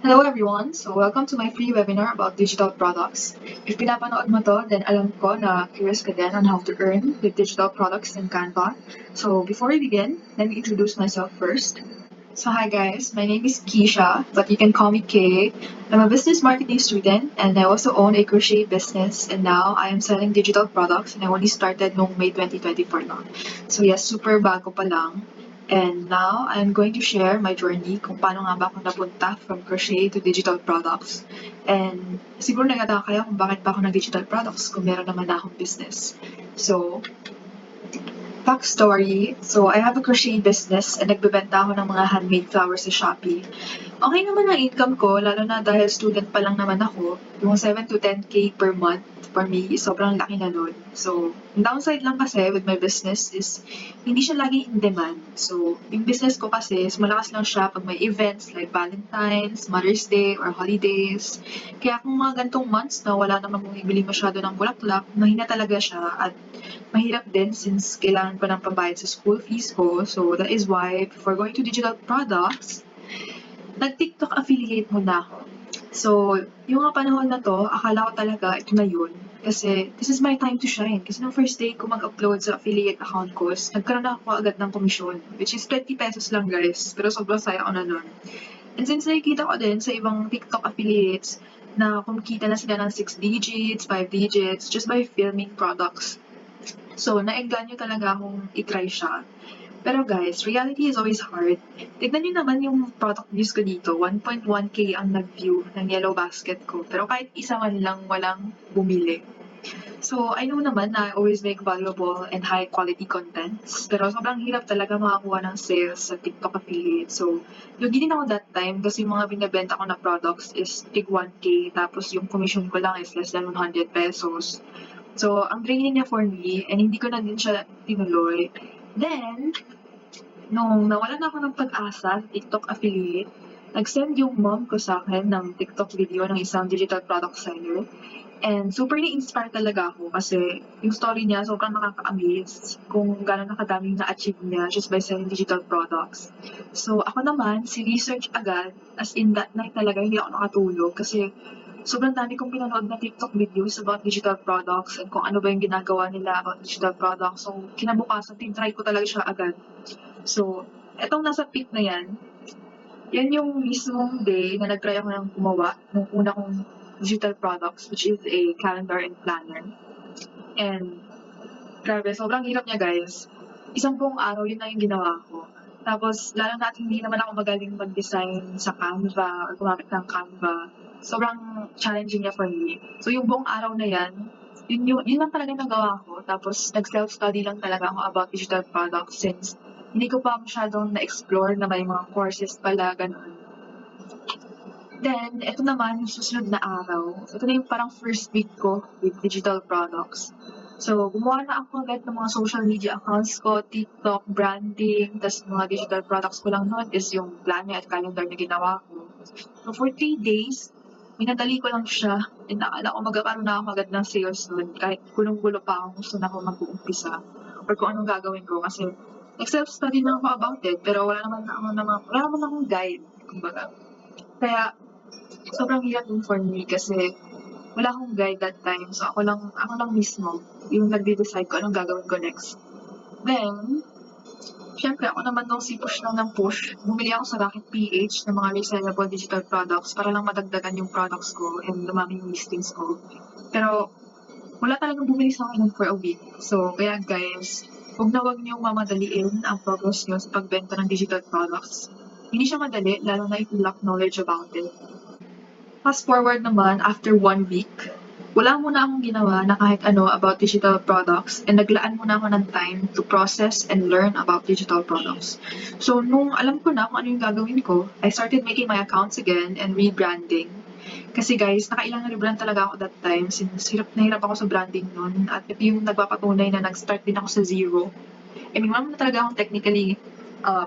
Hello everyone! So welcome to my free webinar about digital products. If pinapanood mo to, then alam ko na curious ka din on how to earn with digital products in Canva. So before we begin, let me introduce myself first. So hi guys, my name is Keisha, but you can call me Kay. I'm a business marketing student and I also own a crochet business, and now I am selling digital products and I only started noong May 2024 lang. So yes, super bago pa lang. And now I'm going to share my journey kung paano nga ba ako napunta from crochet to digital products. And siguro nagataka kayo kung bakit pa ako nag-digital products kung meron naman na akong business. So, backstory. So, I have a crochet business and nagbebenta ako ng mga handmade flowers sa Shopee. Okay naman ang income ko, lalo na dahil student pa lang naman ako. Yung 7 to 10K per month, for me, sobrang laki na nun. So, ang downside lang kasi with my business is hindi siya lagi in demand. So, yung business ko kasi is malakas lang siya pag may events like Valentine's, Mother's Day, or holidays. Kaya kung mga gantong months na wala naman bumibili masyado ng bulaklak, mahina talaga siya at mahirap din since kailangan pa ng pambayad sa school fees ko. So, that is why before going to digital products, nag-TikTok affiliate muna ako. So, yung mga panahon na to, akala ko talaga ito na yun. Kasi this is my time to shine. Kasi nung first day ko mag-upload sa affiliate account ko, nagkaroon na ako agad ng komisyon, which is 20 pesos lang guys. Pero sobrang saya ko na nun. And since nakikita ko din sa ibang TikTok affiliates na kumikita na sila ng 6 digits, 5 digits, just by filming products. So, naengganyo talaga akong itry siya. Pero guys, reality is always hard. Tignan nyo naman yung product views ko dito. 1.1K ang nag-view ng yellow basket ko. Pero kahit isa man lang walang bumili. So, I know naman na I always make valuable and high quality contents. Pero sobrang hirap talaga makakuha ng sales sa TikTok affiliate. So, lugi din ako that time kasi yung mga binibenta ko na products is tig 1K. Tapos yung commission ko lang is less than 100 pesos. So, ang draining niya for me, and hindi ko na din siya tinuloy. Then, nung nawalan ako ng pag-asa sa TikTok affiliate, nag-send yung mom ko sa akin ng TikTok video ng isang digital product seller. And super na-inspire talaga ako kasi yung story niya sobrang nakaka-amaze kung gano'n nakadaming na-achieve niya just by selling digital products. So ako naman, si research agad, as in that night talaga hindi ako nakatulog kasi sobrang dami kong pinanood na TikTok videos about digital products and kung ano ba yung ginagawa nila about digital products. So kinabukasan, tinry ko talaga siya agad. So, etong nasa peak na yan yung mismong day na nag-try ako ng gumawa ng una kong digital products, which is a calendar and planner. And, grabe, sobrang hirap niya guys. Isang buong araw, yun na yung ginawa ko. Tapos, lalo na at hindi naman ako magaling mag-design sa Canva or gumamit ng Canva. Sobrang challenging niya for me. So, yung buong araw na yan, yun lang talaga nagawa ko. Tapos, nag-self-study lang talaga ako about digital products since hindi ko pa masyadong na-explore na may mga courses pala, ganun. Then, ito naman yung susunod na araw. Ito na yung parang first week ko with digital products. So, gumawa na ako agad ng mga social media accounts ko, TikTok, branding, tas mga digital products ko lang noon is yung planner at calendar na ginawa ko. So, for 3 days, minadali ko lang siya. And nakala ko magkakaroon na ako agad ng sales noon. Kahit gulong-gulo pa ako, gusto na ako mag-uumpisa. Or kung anong gagawin ko. Kasi, nag-self-study na ako about it. Pero wala naman akong guide, kumbaga. Kaya, sobrang hirap din for me kasi wala akong guide that time. So, ako lang mismo yung nagde-decide ko anong gagawin ko next. Then, syempre, ako naman nung si push lang ng push, bumili ako sa Rocket PH ng mga resellable digital products para lang madagdagan yung products ko and lumami yung listings ko. Pero, wala talagang bumili sa akin for a week. So, kaya guys, huwag niyong mamadaliin ang progress niyo sa pagbenta ng digital products. Hindi siya madali, lalo na if you lack knowledge about it. Fast forward naman, after 1 week, wala muna akong ginawa na kahit ano about digital products and naglaan muna ako ng time to process and learn about digital products. So, nung alam ko na kung ano yung gagawin ko, I started making my accounts again and rebranding. Kasi guys, nakailang rebrand talaga ako that time since hirap na hirap ako sa branding nun at ito yung nagpapatunay na nag-start din ako sa zero. I mean, wala naman talaga akong technically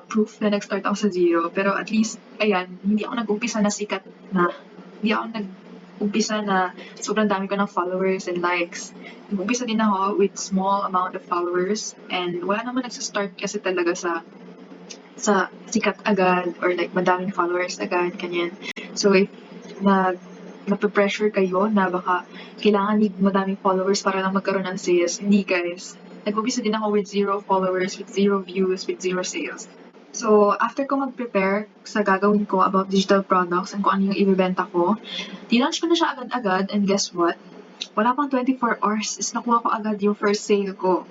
proof na nag-start ako sa zero. Pero at least, ayan, hindi ako nag-umpisa na sikat na. Hindi ako nag-umpisa na sobrang dami ko ng followers and likes. Nag-umpisa din ako with small amount of followers and wala naman nagsa-start kasi talaga sa sikat agad or like madaming followers agad, ganyan. So if nape-pressure kayo na baka kailangan need madaming followers para lang magkaroon ng sales, hindi guys. Nag-umpisa din ako with 0 followers, with 0 views, with 0 sales. So, after ko mag-prepare sa gagawin ko about digital products and kung ano yung ibibenta ko, tinlaunch ko na siya agad-agad and guess what? Wala pang 24 hours is nakuha ko agad yung first sale ko.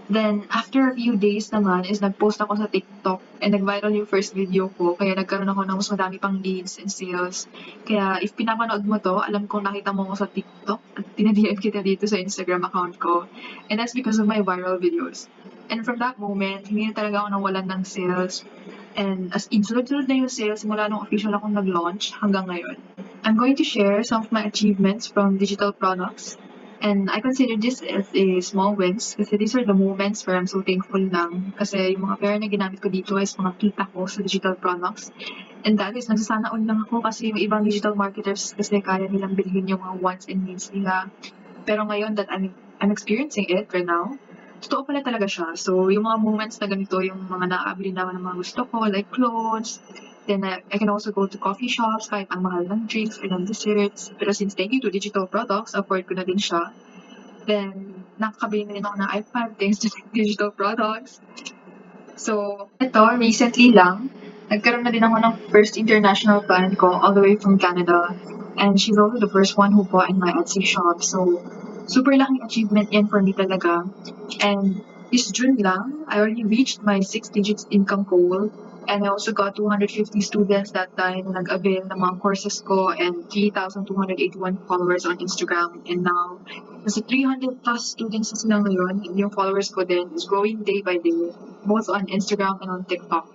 Then, after a few days naman is nag-post ako sa TikTok and nag-viral yung first video ko kaya nagkaroon ako ng mas madami pang leads and sales. Kaya if pinapanood mo to, alam kong nakita mo ako sa TikTok at tinadiyan kita dito sa Instagram account ko. And that's because of my viral videos. And from that moment, hindi na talaga ako nawalan ng sales. And as in, sunod-sunod na yung sales mula nung official akong nag-launch hanggang ngayon. I'm going to share some of my achievements from digital products. And I consider this as a small wins kasi these are the moments where I'm so thankful lang kasi yung mga pera na ginamit ko dito is mga kita ko sa digital products. And that is, nagsasana all lang ako kasi yung ibang digital marketers kasi kaya nilang bilhin yung mga wants and needs nila. Pero ngayon that I'm experiencing it right now, totoo pala talaga siya. So, yung mga moments na ganito, yung mga nakakabili naman ng mga gusto ko, like clothes, then I can also go to coffee shops kahit ang mahal ng drinks or ng desserts. Pero since thank you to digital products, afford ko na din siya. Then, nakakabili na din ako ng iPad thanks to digital products. So, ito, recently lang, nagkaroon na din ako ng first international client ko all the way from Canada. And she's also the first one who bought in my Etsy shop. So, super laking achievement yan for me talaga. And this June lang, I already reached my 6 digits income goal. And I also got 250 students that time na nag-avail ng mga courses ko and 3,281 followers on Instagram. And now, nasa 300 plus students na sila ngayon. And yung followers ko din is growing day by day, both on Instagram and on TikTok.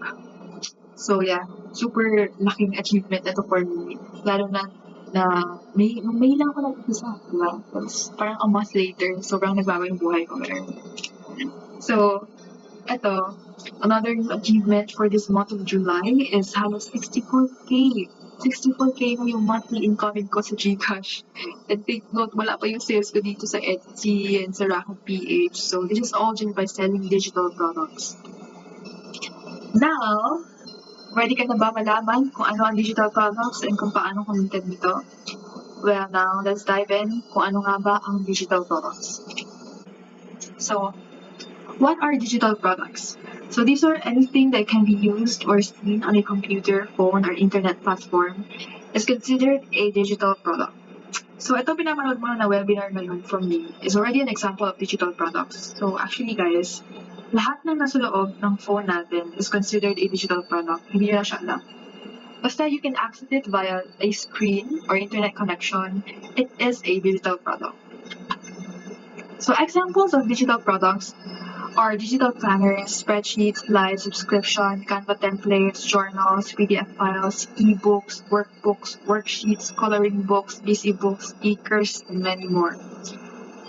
So yeah, super laking achievement ito for me. Lalo na may lang ako nag-isa, diba? Tapos parang a month later, sobrang nagbago yung buhay ko. So, ito, another achievement for this month of July is halos 64K. 64K na yung monthly income ko sa GCash. And take note, wala pa yung sales ko dito sa Etsy and sa Rakut PH. So, this is all just by selling digital products. Now, ready ka na ba malaman kung ano ang digital products and kung paano kumita dito? Well, now, let's dive in kung ano nga ba ang digital products. So, what are digital products? So these are anything that can be used or seen on a computer, phone, or internet platform is considered a digital product. So ito pinapanood mo na webinar ngayon from me is already an example of digital products. So actually guys, lahat ng nasa loob ng phone natin is considered a digital product. Hindi na siya alam. Basta you can access it via a screen or internet connection, it is a digital product. So examples of digital products are digital planners, spreadsheets, live subscription, Canva templates, journals, PDF files, ebooks, workbooks, worksheets, coloring books, busy books, stickers, and many more.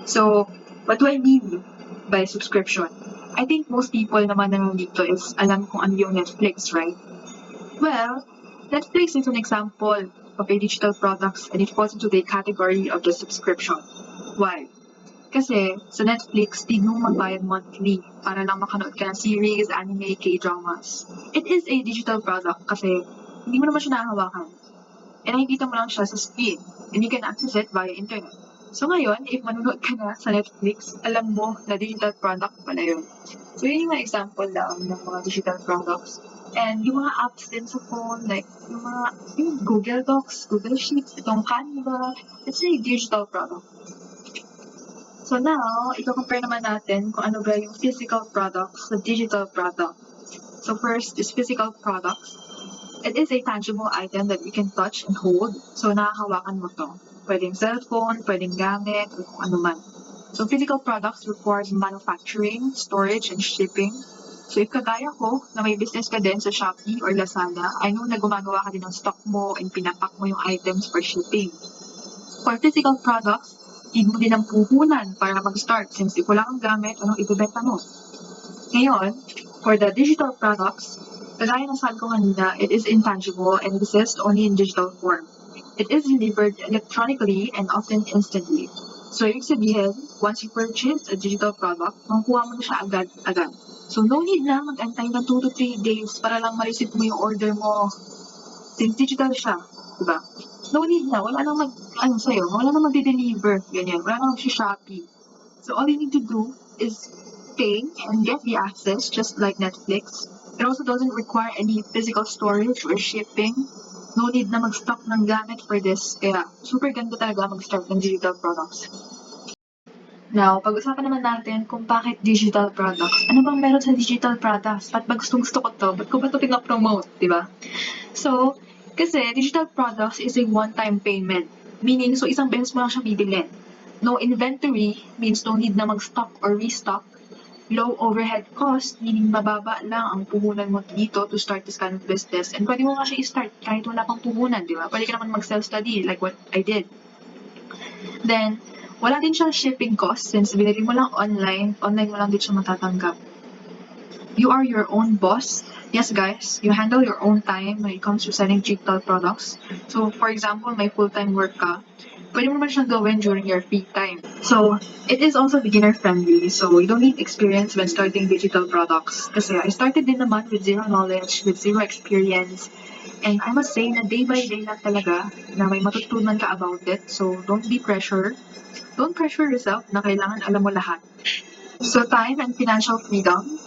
So, what do I mean by subscription? I think most people naman na nandito is alam kung ano yung Netflix, right? Well, Netflix is an example of a digital products and it falls into the category of the subscription. Why? Kasi sa Netflix, di mo magbayad monthly para lang makanood ka ng series, anime, K-dramas. It is a digital product kasi hindi mo naman siya nahahawakan. And nakikita mo lang siya sa screen and you can access it via internet. So ngayon, if manunood ka na sa Netflix, alam mo na digital product pala yun. So yun yung mga example lang ng mga digital products. And yung mga apps din sa phone, like yung Google Docs, Google Sheets, itong Canva, it's a digital product. So now, i-compare naman natin kung ano ba yung physical products sa digital product. So first is physical products. It is a tangible item that you can touch and hold. So nakahawakan mo to. Pwedeng cellphone, pwedeng gamit, o kung ano man. So physical products requires manufacturing, storage, and shipping. So if kagaya ko, na may business ka din sa Shopee or Lazada, I know na gumagawa ka din ng stock mo and pinapak mo yung items for shipping. For physical products, need mo din ang puhunan para mag-start since if wala kang gamit, anong ibebenta mo? Ngayon, for the digital products, kagaya ng sabi ko kanina, it is intangible and exists only in digital form. It is delivered electronically and often instantly. So, ibig sabihin, once you purchase a digital product, makukuha mo na siya agad-agad. So, no need na mag-antay ng 2 to 3 days para lang ma-receive mo yung order mo. Since digital siya, diba? No need na, wala nang sa'yo, wala nang magde-deliver, ganyan, wala nang mag-Shopee. So all you need to do is pay and get the access, just like Netflix. It also doesn't require any physical storage or shipping. No need na mag-stock ng gamit for this. Kaya super ganda talaga mag-start ng digital products. Now, pag-usapan naman natin kung bakit digital products. Ano bang meron sa digital products? Ba't ba gustong-gusto ko to? Ba't ko ba ito pinapromote? Diba? So, kasi digital products is a one-time payment. Meaning, so isang beses mo lang siya bibilin. No inventory means no need na mag-stock or restock. Low overhead cost, meaning mababa lang ang puhunan mo dito to start this kind of business. And pwede mo nga siya i-start kahit wala pang puhunan, di ba? Pwede ka naman mag-self-study like what I did. Then, wala din siyang shipping cost since binili mo lang online mo lang din siya matatanggap. You are your own boss. Yes, guys, you handle your own time when it comes to selling digital products. So, for example, may full-time work ka, pwede mo naman siyang gawin during your free time. So, it is also beginner-friendly, so you don't need experience when starting digital products. Kasi I started din naman with zero knowledge, with zero experience, and I must say na day by day lang talaga na may matutunan ka about it. So, don't be pressured. Don't pressure yourself na kailangan alam mo lahat. So, time and financial freedom.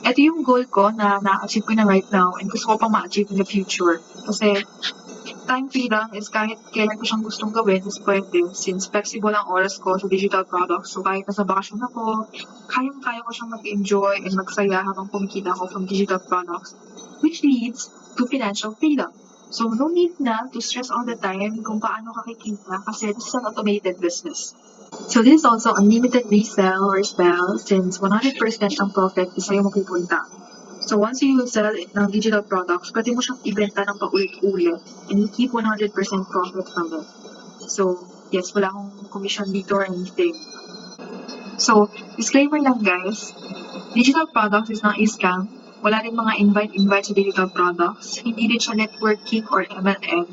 Ito yung goal ko na na-achieve ko na right now and gusto ko pang ma-achieve in the future. Kasi time freedom is kahit kailan ko siyang gustong gawin is pwede since flexible ang oras ko sa digital products. So, kahit nasa bakasyon ako, kayang-kaya ko siyang mag-enjoy and magsaya habang kumikita ko from digital products, which leads to financial freedom. So, no need na to stress all the time kung paano kakikita kasi this is an automated business. So, this is also unlimited resell or sell since 100% ang profit is sa'yo mapupunta. So, once you sell ng digital products, pwede mo siyang ibenta ng paulit-ulit and you keep 100% profit from it. So, yes, wala akong commission dito or anything. So, disclaimer lang guys, digital products is not a scam. Wala rin mga invite sa digital products. Hindi din siya networking or MLM.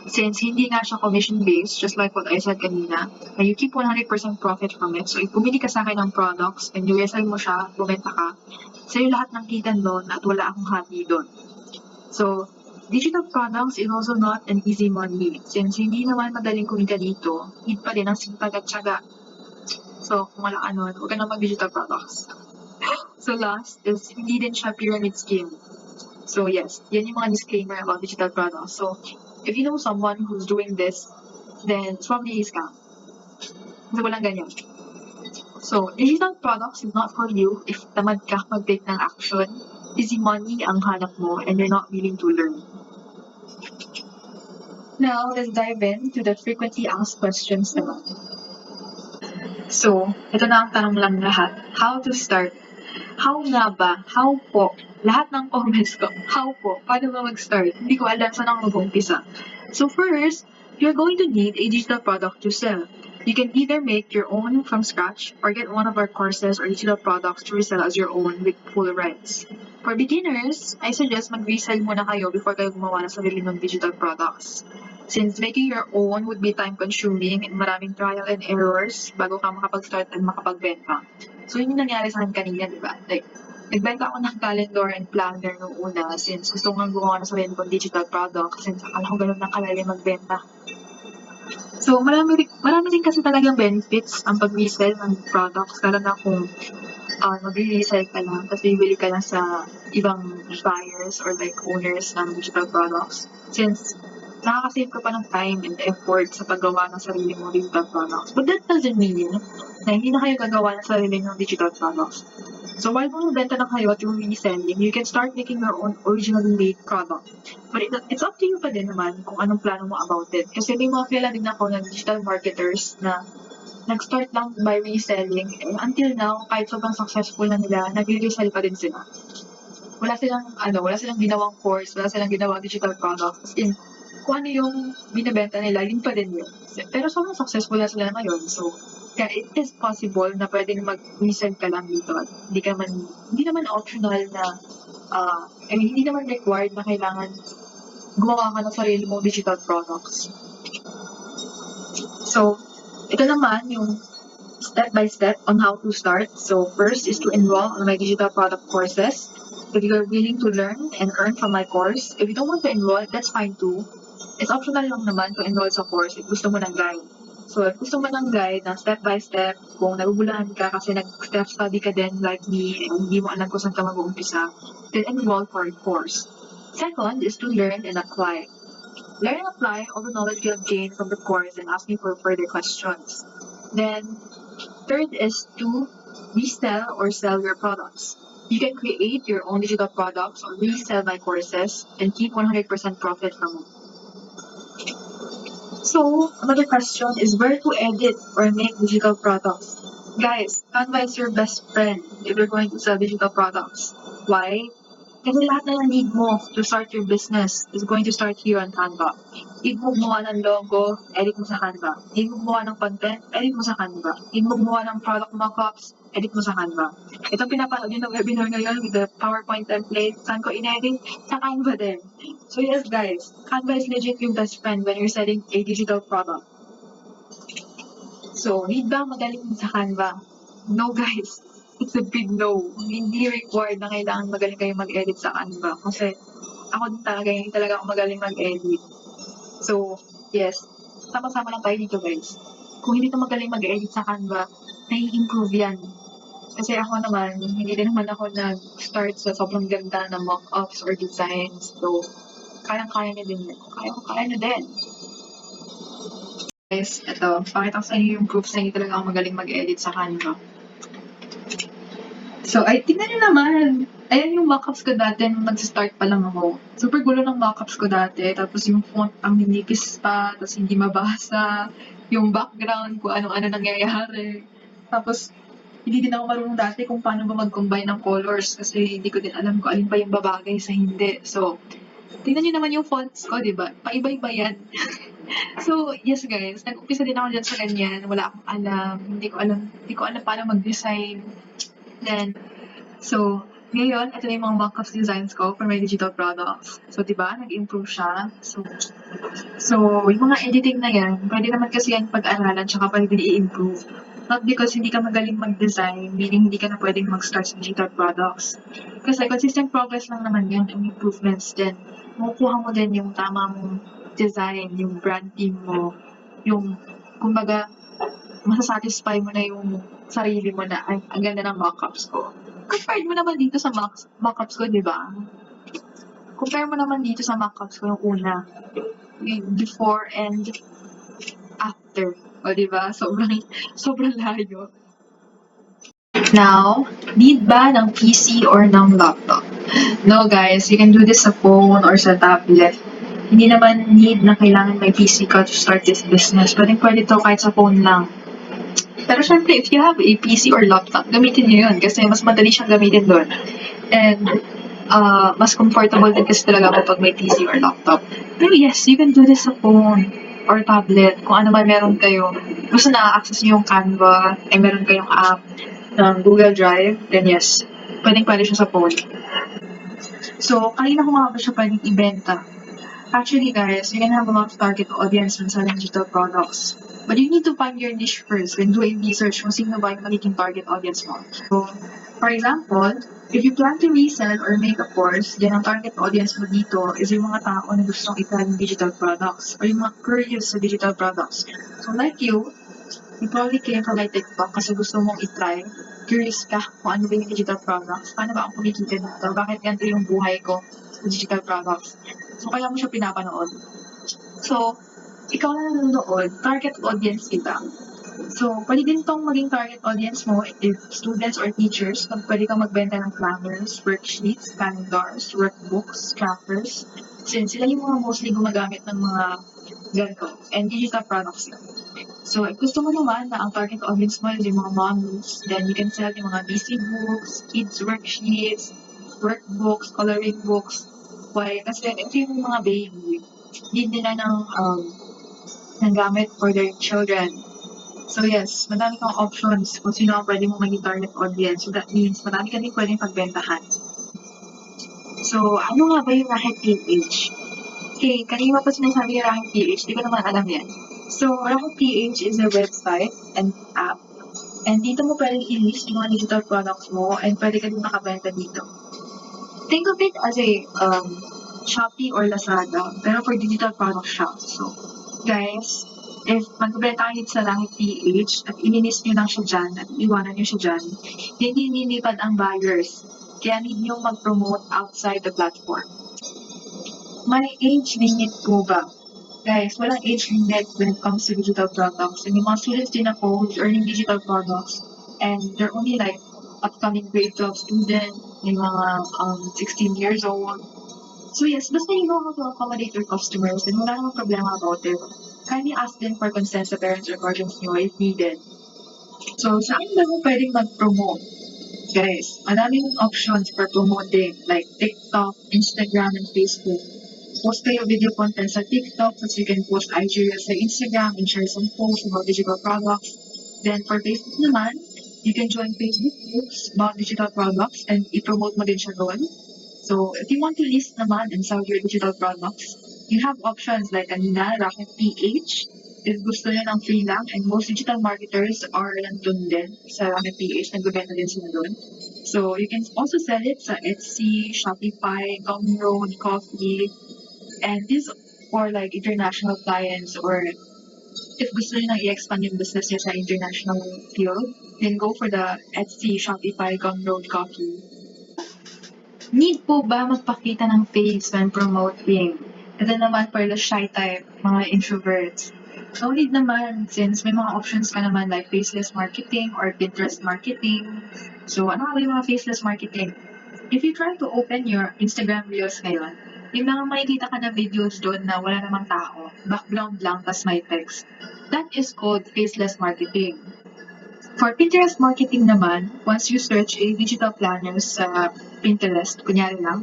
Since hindi nga siya commission-based, just like what I said kanina, na you keep 100% profit from it. So, if bumili ka sa akin ng products and you resell mo siya, bumenta ka, sa'yo lahat ng kita doon at wala akong hati doon. So, digital products is also not an easy money. Since hindi naman madaling kumita dito, need pa din ang sipag at syaga. So, kung wala ka nun, huwag ka na mag-digital products. So, last is, hindi din siya pyramid scheme. So, yes, yan yung mga disclaimer about digital products. So, if you know someone who's doing this, then it's probably a scam. Kasi walang ganyan. So, digital products is not for you if tamad ka mag-take ng action, easy money ang hanap mo, and you're not willing to learn. Now, let's dive into the frequently asked questions naman. So, ito na ang tanong lang lahat. How to start? How nga ba? How po? Lahat ng comments ko. How po? Paano ba mag-start? Hindi ko alam saan ako mag-umpisa. So first, you're going to need a digital product to sell. You can either make your own from scratch or get one of our courses or digital products to resell as your own with full rights. For beginners, I suggest mag-resell muna kayo before kayo gumawa ng sarili ng digital products. Since making your own would be time-consuming and maraming trial and errors bago ka makapag-start and makapagbenta. So, yun yung nangyari sa akin kanina, di ba? Like, nagbenta ako ng calendar and planner nung una since gusto ko nga gumawa ng sarili kong digital product since akala ko ganun lang kalali magbenta. So, marami din kasi talagang benefits ang pag-resell ng products, lalo na kung mag-resell ka lang kasi bibili ka lang sa ibang buyers or like owners ng digital products. Since nakaka-save ka pa ng time and effort sa paggawa ng sarili mong digital products. But that doesn't mean na hindi na kayo gagawa ng sarili ng digital products. So while bumibenta na kayo at yung reselling, you can start making your own originally made product. But it's up to you pa din naman kung anong plano mo about it. Kasi may mga kilala din ako ng digital marketers na nag-start lang by reselling. And until now, kahit sobrang successful na nila, nag-resell pa din sila. Wala silang ginawang course, wala silang ginawang digital products. In kung ano yung binibenta nila, yun pa din yun. Pero sobrang successful na sila ngayon. So, yeah, it is possible na pwedeng mag-resell ka lang dito. Hindi naman optional na, hindi naman required na kailangan gumawa ka ng sarili mong digital products. So, ito naman yung step-by-step on how to start. So, first is to enroll on my digital product courses. If you're willing to learn and earn from my course, if you don't want to enroll, that's fine too. It's optional lang naman to enroll sa course if gusto mo ng guide. So, if gusto mo ng guide na step by step, kung nagugulahan ka kasi nag-step study ka din like me, and hindi mo alam kung saan ka mag-uumpisa, then enroll for a course. Second is to learn and apply. Learn and apply all the knowledge you have gained from the course and ask me for further questions. Then, third is to resell or sell your products. You can create your own digital products or resell my courses and keep 100% profit from it. So, another question is where to edit or make digital products. Guys, Canva is your best friend if you're going to sell digital products. Why? Kasi lahat na lang need mo to start your business is going to start here on Canva. Need mo gumawa ng logo, edit mo sa Canva. Need mo gumawa ng content, edit mo sa Canva. Need mo gumawa ng product mockups, edit mo sa Canva. Itong pinapanood nyo ng webinar ngayon with the PowerPoint template, saan ko in-edit? Sa Canva din. So yes guys, Canva is legit yung best friend when you're selling a digital product. So, need ba magaling sa Canva? No guys. It's a big no. Hindi required na kailangan magaling kayo mag-edit sa Canva. Kasi ako din talaga, hindi talaga ako magaling mag-edit. So, yes. Sama-sama lang tayo dito guys. Kung hindi ka magaling mag-edit sa Canva, nai-improve yan. Kasi ako naman, hindi din naman ako nag-start sa sobrang ganda na mock-ups or designs. So, kayang-kaya niya din. Kaya niya din. Guys, ito. Pakita ko sa inyo yung proof na hindi talaga ako magaling mag-edit sa Canva. So, ay, tingnan nyo naman. Ayan yung mockups ko dati nung nag-start pa lang ako. Super gulo ng mockups ko dati. Tapos yung font ang ninipis pa, tapos hindi mabasa. Yung background, kung ano-ano nangyayari. Tapos, hindi din ako marunong dati kung paano ba mag-combine ng colors kasi hindi ko din alam kung alin pa yung babagay sa hindi. So, tingnan nyo naman yung fonts ko, di ba? Paiba-iba yan. So, yes guys, nag-umpisa din ako dyan sa ganyan. Wala akong alam. Hindi ko alam paano mag-design. Then, so, ngayon, ito na yung mga mock-ups designs ko for my digital products. So, di ba, nag-improve siya. So, yung mga editing na yan, pwede naman kasi yan pag-aralan tsaka pwede i-improve. Not because hindi ka magaling mag-design, meaning hindi ka na pwedeng mag-start sa digital products. Kasi consistent progress lang naman yan and improvements din. Makukuha mo din yung tama mong design, yung branding mo, yung, kumbaga, masasatisfy mo na yung sarili mo na, ay, ang ganda ng mockups ko. Compare mo naman dito sa mockups ko, di ba? Compare mo naman dito sa mockups ko yung una. Yung before and after. O, di ba? Sobrang layo. Now, need ba ng PC or ng laptop? No, guys. You can do this sa phone or sa tablet. Hindi naman need na kailangan may PC ka to start this business. Pwede to kahit sa phone lang. Pero syempre, if you have a PC or laptop, gamitin nyo yun kasi mas madali siyang gamitin doon. And mas comfortable din kasi talaga kapag may PC or laptop. Pero yes, you can do this sa phone or tablet. Kung ano ba meron kayo. Gusto na-access nyo yung Canva, ay meron kayong app ng Google Drive, then yes, pwede siya sa phone. So, kanina ko nga ba siya pwedeng ibenta? Actually, guys, you can have a lot of target audience when selling digital products. But you need to find your niche first when doing research kung sino ba yung magiging target audience mo. So, for example, if you plan to resell or make a course, then ang target audience mo dito is yung mga tao na gustong i-try ng digital products or yung mga curious sa digital products. So, like you probably came from my TikTok kasi gusto mong i-try. Curious ka kung ano ba yung digital products. Paano ba ako kumikita dito? Bakit ganito yung buhay ko sa digital products? So, kaya mo siya pinapanood. So, ikaw na nanonood, target audience kita. So, pwede din tong maging target audience mo if students or teachers, pwede kang magbenta ng planners, worksheets, calendars, workbooks, trackers. Since sila yung mga mostly gumagamit ng mga ganito and digital products lang. So, if gusto mo naman na ang target audience mo is yung mga mommies, then you can sell yung mga busy books, kids worksheets, workbooks, coloring books. Why? Kasi ito yung mga baby, hindi nila ng gamit for their children. So yes, madami kang options kung sino ang pwede mong maging target audience. So that means madami ka din pwedeng pagbentahan. So, ano nga ba yung Racket PH? Okay, kanina pa sinasabi yung Racket PH, di ko naman alam yan. So, Racket PH is a website and app. And dito mo pwedeng i-list yung mga digital products mo and pwede ka din makabenta dito. Think of it as a Shopee or Lazada, pero for digital product siya. So, guys, if magbebenta kayo sa Langit PH at ilinis nyo lang siya dyan at iwanan nyo siya dyan, hindi nilipad ang buyers. Kaya need nyo mag-promote outside the platform. May age limit po ba? Guys, walang age limit when it comes to digital products. And yung mga students din ako who's earning digital products, and they're only like upcoming grade 12 student, may mga 16 years old. So yes, basta you know how to accommodate your customers, and wala namang problema about it. Kindly ask them for consent sa parents or guardians nyo if needed. So, saan ba mo pwedeng mag-promote? Guys, madaming options for promoting like TikTok, Instagram, and Facebook. Post kayo video content sa TikTok, so you can post IG reels sa Instagram and share some posts about digital products. Then for Facebook naman, you can join Facebook groups about digital products and i-promote mo din siya doon. So if you want to list naman and sell your digital products, you have options like kanina, Rocket PH. If gusto nyo ng free lang, and most digital marketers are nandun din sa Rocket PH, nagbebenta din sila doon. So you can also sell it sa Etsy, Shopify, Gumroad, Coffee, and this for like international clients, or if gusto niyo nang i-expand yung business niya sa international field, then go for the Etsy, Shopify, Gumroad, Coffee. Need po ba magpakita ng face when promoting? Ito naman for the shy type, mga introverts. No need naman, since may mga options ka naman like faceless marketing or Pinterest marketing. So ano ba yung mga faceless marketing? If you try to open your Instagram Reels ngayon, yung mga makikita ka na videos doon na wala namang tao, background lang, tas may text. That is called faceless marketing. For Pinterest marketing naman, once you search a digital planner sa Pinterest, kunyari lang,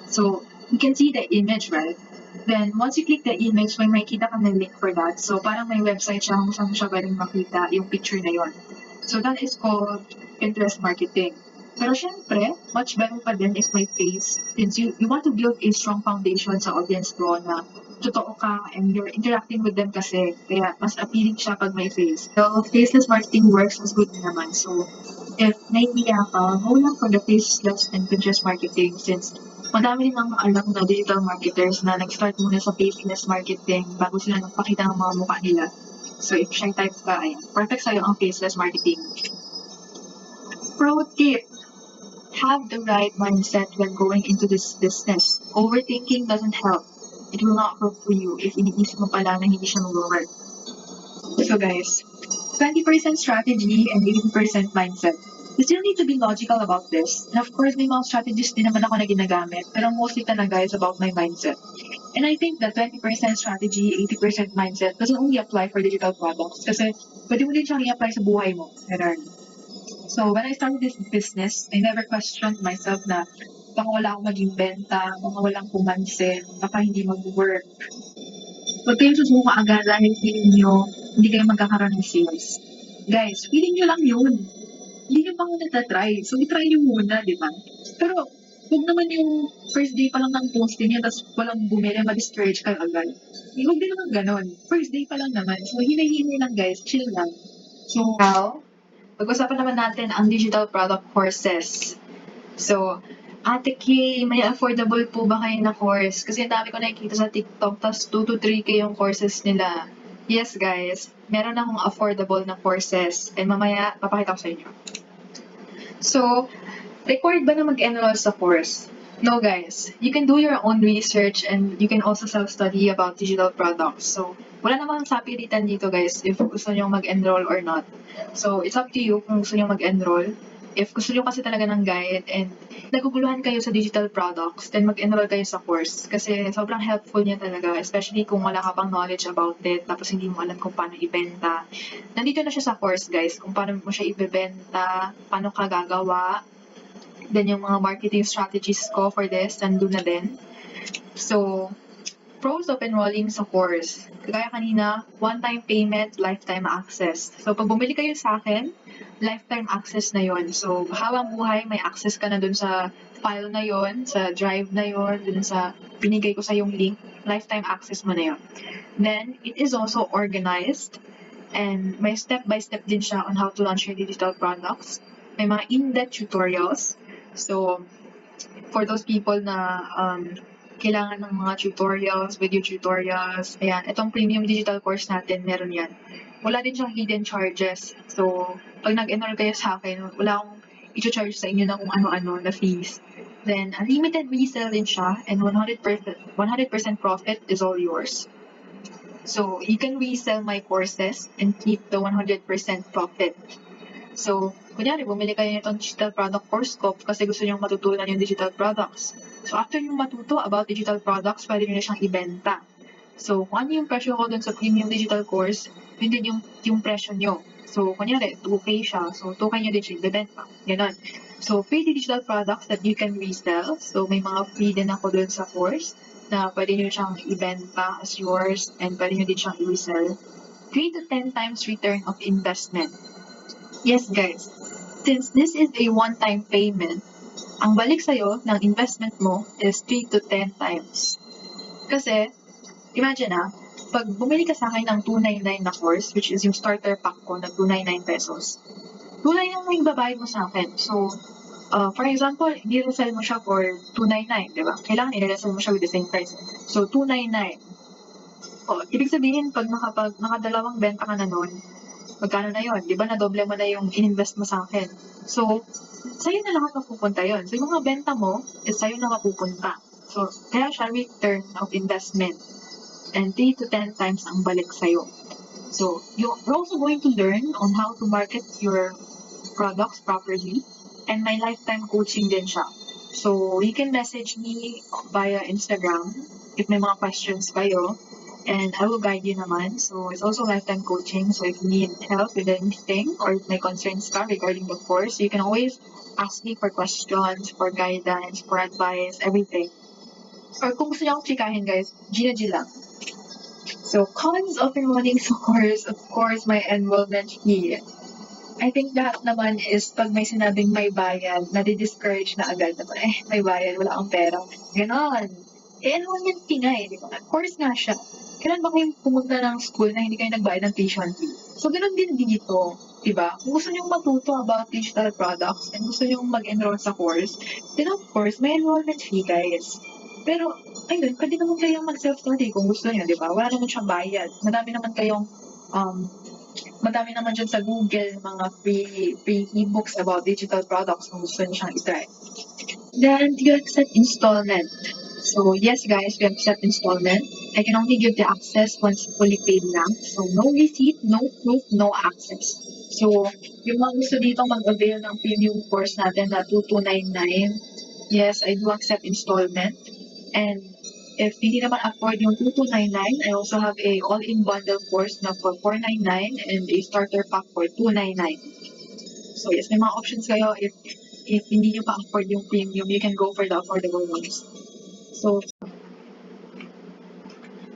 so you can see the image, right? Then, once you click the image, may makikita ka na link for that. So, parang may website siya kung saan mo siya pwedeng makita yung picture na yon. So, that is called Pinterest marketing. Pero syempre, much better pa din if may face, since you want to build a strong foundation sa audience mo na totoo ka and you're interacting with them kasi. Kaya mas appealing siya pag may face. So, faceless marketing works as good naman. So, if naiiya ka, go lang for the faceless and Pinterest marketing, since madami din ang alam na digital marketers na nag-start muna sa faceless marketing bago sila nagpakita ng mga mukha nila. So, if shy type ka, ayan, perfect sa'yo ang faceless marketing. Pro tip, have the right mindset when going into this business. Overthinking doesn't help. It will not work for you if iniisip mo pala na hindi siya mag-work. So guys, 20% strategy and 80% mindset. You still need to be logical about this. And of course, may mga strategies din naman ako na ginagamit, pero mostly talaga is about my mindset. And I think that 20% strategy, 80% mindset doesn't only apply for digital products kasi pwede mo din siyang i-apply sa buhay mo. So when I started this business, I never questioned myself na baka wala akong maging benta, baka walang pumansin, baka hindi mag-work. Huwag kayong susuka agad dahil feeling nyo hindi kayo magkakaroon ng sales. Guys, feeling nyo lang yun. Hindi nyo pa nga natatry. So, itry nyo muna, di ba? Pero, huwag naman yung first day pa lang ng posting nyo, tapos walang bumili, ma-discourage kayo agad. Huwag din naman ganon. First day pa lang naman. So, hinay-hinay lang guys. Chill lang. So, now, pag-usapan naman natin ang digital product courses. So, Ate Kay, may affordable po ba kayo na course? Kasi ang dami ko nakikita sa TikTok, tas 2 to 3K yung courses nila. Yes, guys. Meron akong affordable na courses. And mamaya, papakita ko sa inyo. So, required ba na mag-enroll sa course? No, guys. You can do your own research and you can also self-study about digital products. So, wala namang sapilitan dito, guys, if gusto nyo mag-enroll or not. So, it's up to you kung gusto nyo mag-enroll. If gusto nyo kasi talaga ng guide and naguguluhan kayo sa digital products, then mag-enroll kayo sa course. Kasi sobrang helpful niya talaga, especially kung wala ka pang knowledge about it, tapos hindi mo alam kung paano ibenta. Nandito na siya sa course, guys, kung paano mo siya ibebenta, paano ka gagawa. Then yung mga marketing strategies ko for this, nandun na din. So, pros of enrolling sa course. Kagaya kanina, one-time payment, lifetime access. So, pag bumili kayo sa akin, lifetime access na yon. So, habang buhay, may access ka na dun sa file na yon, sa drive na yon, dun sa binigay ko sa yung link, lifetime access mo na yon. Then, it is also organized and may step-by-step din siya on how to launch your digital products. May mga in-depth tutorials. So, for those people na kailangan ng mga tutorials, video tutorials. Ayan, itong premium digital course natin, meron yan. Wala din siyang hidden charges. So, pag nag-enroll kayo sa akin, wala akong i-charge sa inyo na kung ano-ano na fees. Then, unlimited resale din siya, and 100% profit is all yours. So, you can resell my courses and keep the 100% profit. So, kunyari, bumili kayo nitong digital product course ko kasi gusto nyo matutunan yung digital products. So, after nyo matuto about digital products, pwede nyo na siyang ibenta. So, kung ano yung presyo ko dun sa premium digital course, yun din yung presyo nyo. So, kunyari, 2K siya. So, 2K nyo din siya ibenta. Ganon. So, free digital products that you can resell. So, may mga free din ako dun sa course na pwede nyo siyang ibenta as yours and pwede nyo din siyang i-resell. 3 to 10 times return of investment. Yes, guys. Since this is a one-time payment, ang balik sa'yo ng investment mo is 3 to 10 times. Kasi, imagine pag bumili ka sa akin ng 299 na course, which is yung starter pack ko na 299 pesos, 299 na yung babayad mo sa akin. So, for example, i-resell mo siya for 299, di ba? Kailangan i-resell mo siya with the same price. So, 299. Ibig sabihin, pag nakadalawang benta ka na nun, magkano na yun? Di ba na-doble mo na yung in-invest mo sa akin? So, sa'yo na lahat mapupunta yun. So, yung mga benta mo, is sa'yo na mapupunta. So, kaya siya return of investment. And 3 to 10 times ang balik sa'yo. So, you're also going to learn on how to market your products properly. And may lifetime coaching din siya. So, you can message me via Instagram if may mga questions kayo. And I will guide you naman. So, it's also lifetime coaching. So, if you need help with anything or if may concerns ka regarding the course, you can always ask me for questions, for guidance, for advice, everything. Or kung gusto niyo akong chikahin, guys, Gina G lang. So, cons of enrolling sa course, of course, my enrollment fee. I think lahat naman is pag may sinabing may bayad, nadi-discourage na agad na may bayad, wala akong pera. Ganon. Enrollment fee nga di ba? Course nga siya. Kailan ba kayo pumunta ng school na hindi kayo nagbayad ng tuition fee? So, ganon din dito. Diba? Kung gusto nyo matuto about digital products and gusto nyo mag-enroll sa course, then of course, may enrollment fee, guys. Pero, ayun, pwede naman kayong mag-self-study kung gusto nyo, diba? Wala naman siyang bayad. Madami naman dyan sa Google mga free ebooks about digital products kung gusto niyo siyang itry. Then, do you accept installment? So, yes guys, we accept installment. I can only give the access once fully paid lang. So, no receipt, no proof, no access. So, yung mga gusto dito mag-avail ng premium course natin na 2299, yes, I do accept installment. And if hindi naman afford yung 2299, I also have a all-in bundle course na for 499 and a starter pack for 299. So yes, may mga options kayo. If hindi nyo pa afford yung premium, you can go for the affordable ones.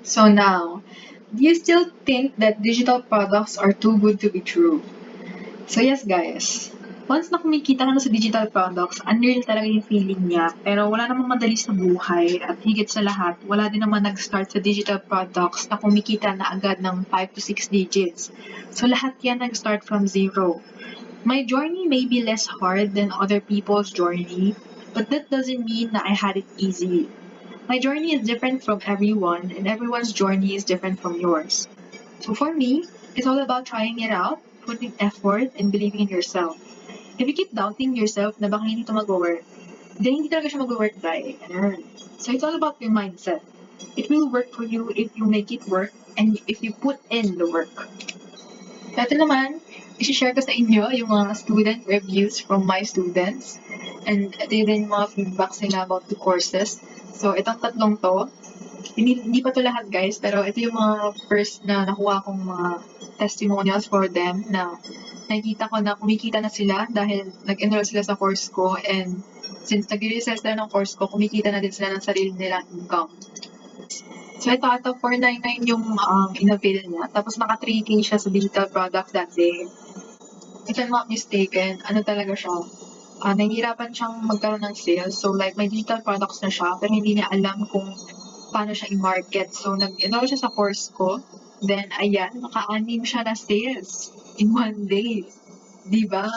So now, do you still think that digital products are too good to be true? So yes guys, once na kumikita ka na sa digital products, unreal talaga yung feeling niya. Pero wala namang madali sa buhay at higit sa lahat, wala din naman nag-start sa digital products na kumikita na agad ng 5 to 6 digits. So lahat yan nag-start from zero. My journey may be less hard than other people's journey, but that doesn't mean that I had it easy. My journey is different from everyone, and everyone's journey is different from yours. So for me, it's all about trying it out, putting effort, and believing in yourself. If you keep doubting yourself na baka hindi ito mag-work, then hindi talaga siya mag-work, guys. So it's all about your mindset. It will work for you if you make it work and if you put in the work. Ito naman, i-share ko sa inyo yung mga student reviews from my students. And ito yung mga feedbacks nila about the courses. So itong tatlong to, hindi pa to lahat guys, pero ito yung mga first na nakuha kong mga testimonials for them na nakikita ko na kumikita na sila dahil nag-enroll sila sa course ko and since nag-resell sila ng course ko, kumikita na din sila ng sarili nilang income. So ito 499 yung in-avail niya. Tapos naka 3K siya sa digital product that day. If I'm not mistaken, ano talaga siya? Nahihirapan siyang magkaroon ng sales. So like may digital products na siya pero hindi niya alam kung paano siya i-market. So nag-enroll siya sa course ko. Then ayan, naka-anim siya na sales in one day. Diba?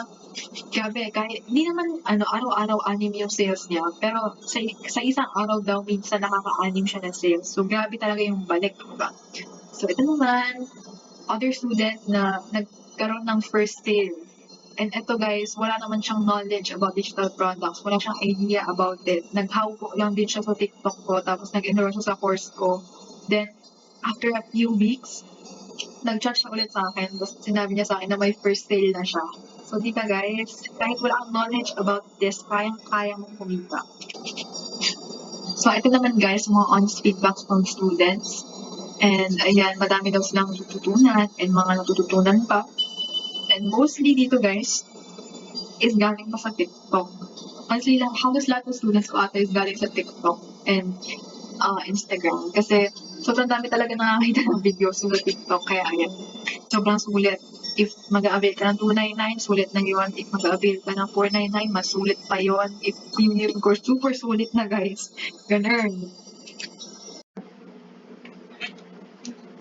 Grabe, kahit hindi naman araw-araw anim yung sales niya, pero sa isang araw daw minsan nakaka-anim siya ng sales. So grabe talaga yung balik, diba? So ito naman, other student na nagkaroon ng first sale. And ito guys, wala naman siyang knowledge about digital products. Wala siyang idea about it. Naghawko lang din siya sa TikTok ko, tapos nag-enroll siya sa course ko. Then, after a few weeks, nag-chat siya ulit sa akin. Tapos sinabi niya sa akin na may first sale na siya. So, di ba guys, kahit wala kang knowledge about this, kayang-kaya mong kumita. So, ito naman guys, mga honest feedbacks from students. And ayan, madami daw silang natututunan and mga natututunan pa. And mostly dito guys, is galing pa sa TikTok. Honestly, halos lahat ng students ko ata is galing sa TikTok and Instagram. Kasi sobrang dami talaga nakakita ng videos sa TikTok. Kaya ayan, sobrang sulit. If mag-a-avail ka ng 299, sulit na yun. If mag-a-avail ka ng 499, mas sulit pa yun. If premium course, super sulit na guys. Ganun.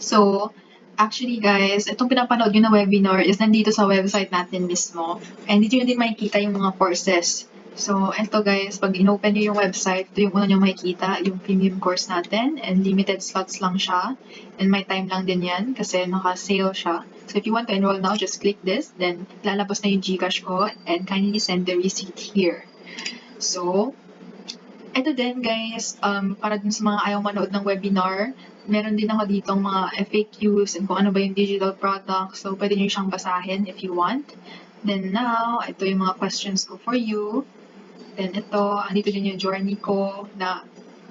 So, actually guys, itong pinapanood nyo na webinar is nandito sa website natin mismo. And dito nyo din makikita yung mga courses. So, ito guys, pag in-open nyo yung website, ito yung una nyo makikita, yung premium course natin. And limited slots lang siya. And may time lang din yan kasi naka-sale siya. So, if you want to enroll now, just click this. Then, lalabas na yung Gcash ko and kindly send the receipt here. So, ito din guys, para dun sa mga ayaw manood ng webinar, meron din ako ditong mga FAQs and kung ano ba yung digital products. So, pwede nyo siyang basahin if you want. Then now, ito yung mga questions ko for you. Then ito, andito din yung journey ko na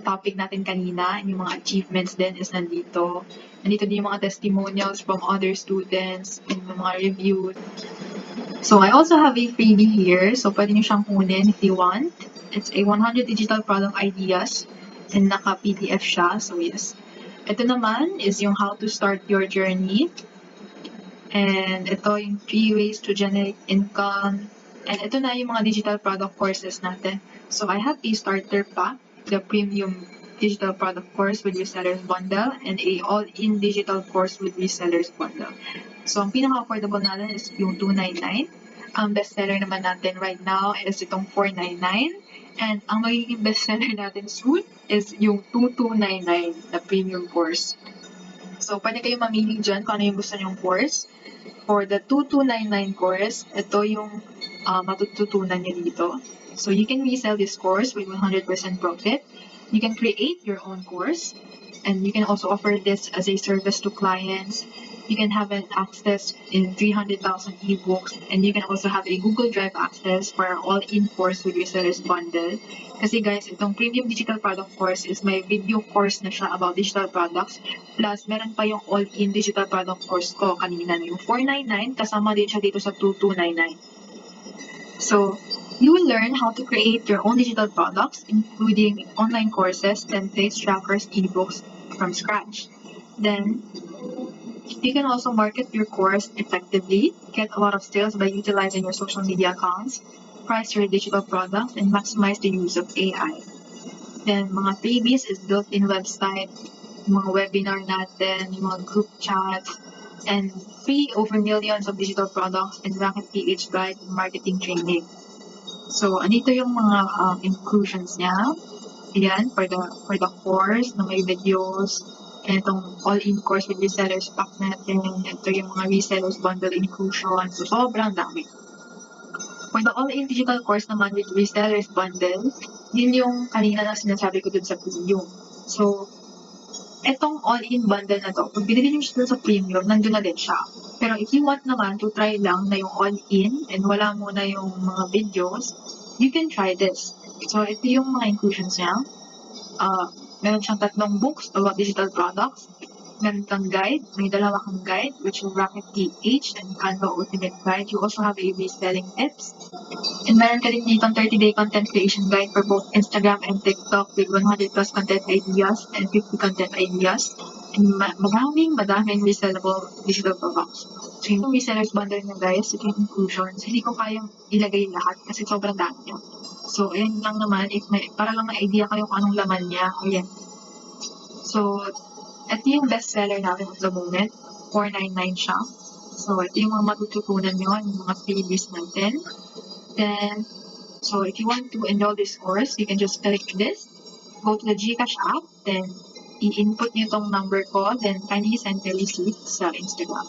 topic natin kanina. And yung mga achievements din is nandito. Nandito din yung mga testimonials from other students and yung mga reviews. So, I also have a freebie here. So, pwede nyo siyang kunin if you want. It's a 100 digital product ideas and naka-PDF siya. So, yes. Ito naman is yung how to start your journey. And ito yung 3 ways to generate income. And ito na yung mga digital product courses natin. So, I have a starter pack, the premium digital product course with resellers bundle, and a all-in digital course with resellers bundle. So, ang pinaka-affordable natin is yung 299. Ang bestseller naman natin right now is itong 499. And ang magiging bestseller natin soon is yung 2299 na premium course. So, pwede kayo mamili dyan kung ano yung gusto nyong course. For the 2299 course, ito yung matututunan nyo dito. So, you can resell this course with 100% profit. You can create your own course. And you can also offer this as a service to clients. You can have an access in 300,000 ebooks. And you can also have a Google Drive access for our all-in course with resellers bundle. Kasi guys, itong premium digital product course is may video course na siya about digital products. Plus, meron pa yung all-in digital product course ko kanina na yung 499, kasama din siya dito sa 2299. So, you will learn how to create your own digital products, including online courses, templates, trackers, ebooks from scratch. Then, you can also market your course effectively, get a lot of sales by utilizing your social media accounts, price your digital products, and maximize the use of AI. Then, mga freebies is built-in website, mga webinar natin, yung mga group chats, and free over millions of digital products and Rocket PH guide and marketing training. So, andito yung mga inclusions niya. Ayan, for the course na may videos. And itong all-in course with resellers pack natin. Ito yung mga resellers bundle inclusion. So, sobrang dami. For the all-in digital course naman with resellers bundle, yun yung kanina na sinasabi ko dun sa premium. So, etong all-in bundle na to, pag binili nyo siya sa premium, nandun na din siya. Pero if you want naman to try lang na yung all-in and wala muna yung mga videos, you can try this. So, ito yung mga inclusions niya. Meron siyang 3 books about digital products. Meron kang guide, may 2 kang guide, which is Rocket PH and Canva Ultimate Guide. You also have a reselling tips. And meron ka rin dito 30-day content creation guide for both Instagram and TikTok with 100 plus content ideas and 50 content ideas. And madaming resellable digital products. So yung resellers bundle na guys, ito yung inclusions. Hindi ko kayang ilagay lahat kasi sobrang dami niya. So, ayun lang naman, para lang may idea kayo kung anong laman niya. Ayan. So, ito yung bestseller natin at the moment. 499 siya. So, ito yung mga matututunan nyo, yung mga freebies natin. Then, so if you want to enroll this course, you can just click this, go to the GCash app, then i-input nyo tong number ko, then kindly send the receipt sa Instagram.